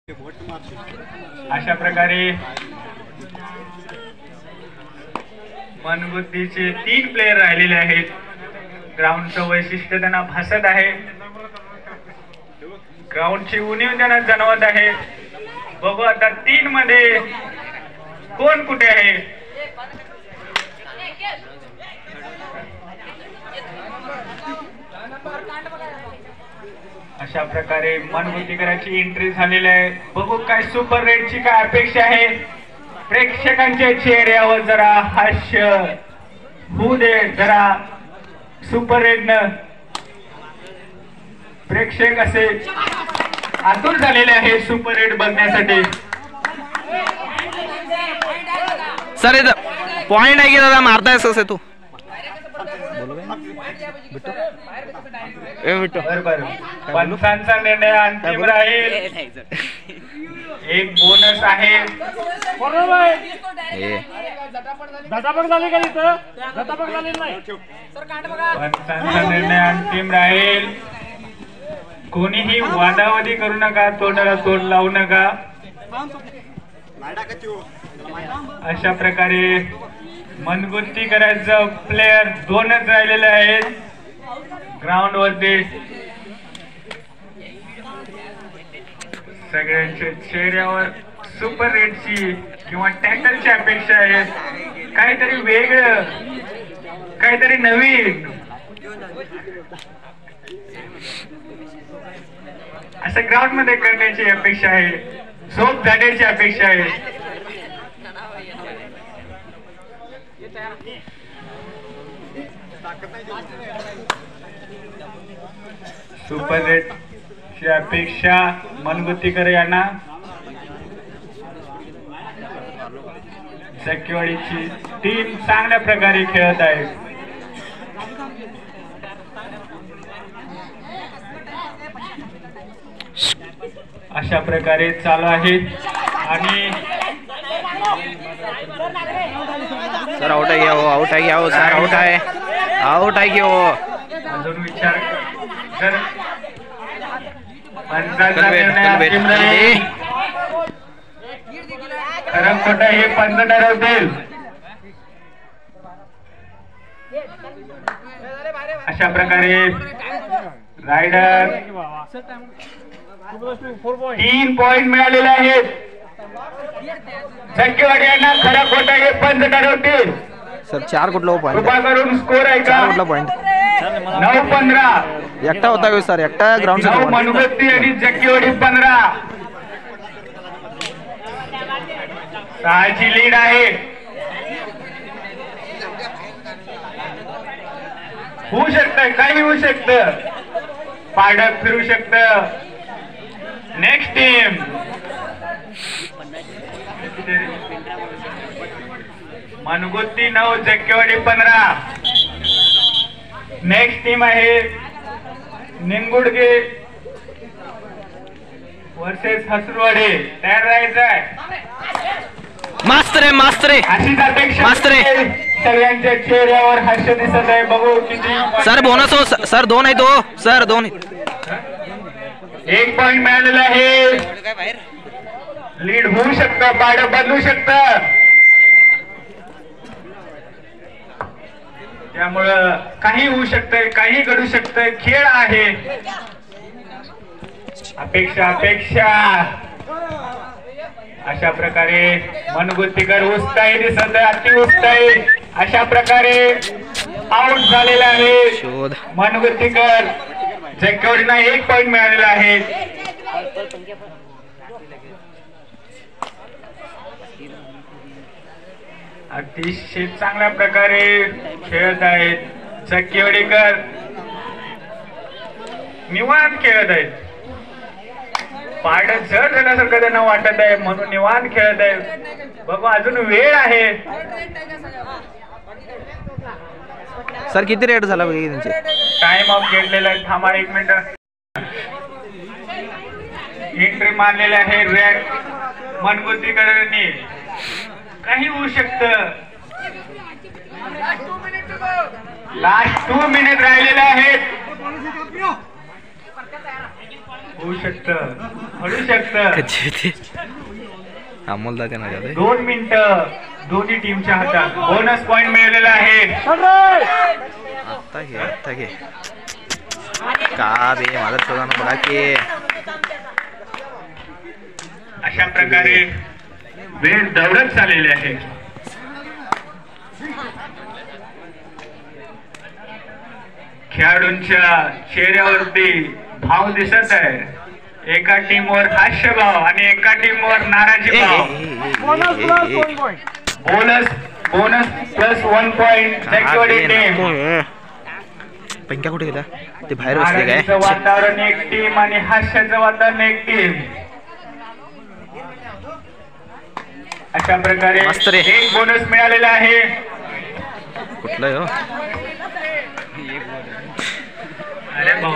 अशा प्रकारे मनबुद्धीचे 3 प्लेयर राहिलेले आहेत. ग्राउंडचं वैशिष्ट्य त्यांना भासत आहे, ग्राउंडची उणीव त्यांना जाणवत आहे. बघू आता 3 मध्ये कोण कुठे आहे. अशा प्रकारे मनबुद्धीकराची एंट्री झालेली आहे. बघू काय सुपर रेडची काय अपेक्षा आहे. प्रेक्षकांच्या चेहऱ्यावर जरा हास्य होऊ दे, जरा सुपर रेडनं प्रेक्षक असे आतुर झालेले आहे सुपर रेड बघण्यासाठी. सर इथं पॉइंट आहे की दादा, मारतायस कसं तू? पंचांचा निर्णय अंतिम राहील. एक बोनस आहे. पंचांचा निर्णय अंतिम राहील. कोणीही वादावादी करू नका, तोंडाला तोंड लावू नका. अशा प्रकारे मनगुंती करायचं प्लेयर 2च राहिलेले आहेत ग्राउंड वरती. सगळ्यांच्या चेहऱ्यावर सुपर रेडची किंवा टॅकलची अपेक्षा आहे. काहीतरी वेगळं, काहीतरी नवीन असं ग्राउंड मध्ये करण्याची अपेक्षा आहे. झोप झाण्याची अपेक्षा आहे. सुपर रेड ची अपेक्षा मनगुत्तीकर यांना. जक्केवाडीची टीम चांगल्या प्रकारे खेळत आहे. अशा प्रकारे चालू आहे आणि सर आउट आहे, आउट आहे, हो सर आउट आहे, आउट आहे की हो. अजून विचार कर. पंचांचा निर्णय अंतिम राहील. खरं खोटं हे पंच ठरवतील. अशा प्रकारे रायडर 3 पॉइंट मिळालेले आहेत. जक्केवाडी यांना खरं खोटं हे पंच ठरवतील. सर 4 कुठला पॉइंट? कृपा करून स्कोर आहे का? कुठला पॉइंट? 9-15. एकटा होता का सर? एकटा ग्राउंड 9 मनगुत्ती आणि जक्केवाडी 15. 6ची लीड आहे. होऊ शकतं, काही होऊ शकतं. पाडक फिरू शकतं. Next team Mangutti 9 Jakkewadi 15. Next team आहे निंगुडगे वर्सेस हसरवाडे. तयार राहायचंय. मास्तर आहे. अशीच अपेक्षा मास्तर आहे. सगळ्यांच्या चेहऱ्यावर हास्य दिसत आहे. बघू किती सर बोनस हो सर. 2 आहे तो सर. 2 1 पॉइंट मिळालेला आहे. लीड होऊ शकतं, पाडं बदलू शकतं. त्यामुळं काही होऊ शकतंय, काही घडू शकतंय. खेळ आहे. अपेक्षा अशा प्रकारे मनगुत्तीकर उत्साही दिसत आहे, अति उत्साही. अशा प्रकारे आउट झालेला आहे मनगुत्तीकर. जक्केवाडीला 1 पॉइंट मिळालेला आहे. अतिशय चांगल्या प्रकारे खेळत आहेत जक्केवाडीकर. निवांत खेळत आहेत. पाड जड झाल्यासारखं त्यांना वाटत आहे म्हणून निवांत खेळत आहे. बघू अजून वेळ आहे. सर किती रेट झाला त्यांचे? टाइम ऑफ घेतलेला आहे. थांबा 1 मिनिट. एंट्री मारलेली आहे रेड मनगुत्तीकरांनी. काही होऊ शकतं. लास्ट 2 मिनिट राहिलेले आहेत. होऊ शकतं, घडू शकतं. कच्ची होती अमोल दादा ना जाते 2 मिनिटं दोन्ही टीमच्या हातात. बोनस पॉइंट मिळालेला आहे. आता घे का बे माझा शोधा ना बघा की. अशा प्रकारे वेळ दौडत चाललेली आहे. खेळाडूंच्या चेहऱ्यावरती भाव दिसत आहे. एका टीमवर हास्यभाव आणि एका टीमवर नाराजी भाव. Bonus plus 1 point Jayakwadi team. पंख्या कुठे गेला ते बाहेर बसले काय. नाराजीचं वातावरण एक टीम आणि हास्याचं वातावरण एक टीम. अशा प्रकारे मस्त रे. एक बोनस मिळालेला आहे. कुठलं हो अरे भाऊ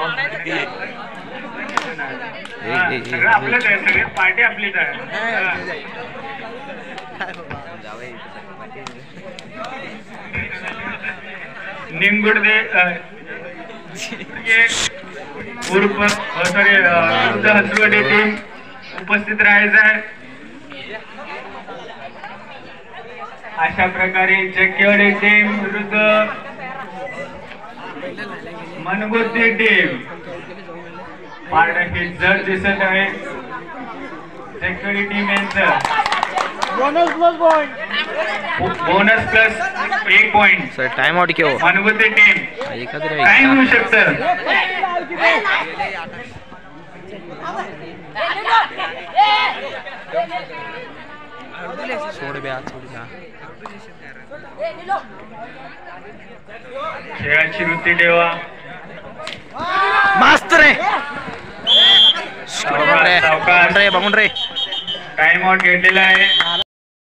सगळं आपलंच आहे. सगळी पार्टी आपलीच आहे. निंगुर्दे उर्फ सॉरी हसवडी टीम उपस्थित राहायचं आहे. अशा प्रकारे जकेवाडी टीम विरुद्ध मनगुर्दी टीम. पारड हे जड दिसत आहे. जकेवाडी टीम यांचं bonus plus 1 point. Sir time out क्यों मनगुर्दी टीम काय होऊ शकतं. सोड बे आज सोड जा. खेळाची वृत्ती ठेवा. मस्त रे बघून रे टाइम आउट घेतलेला आहे.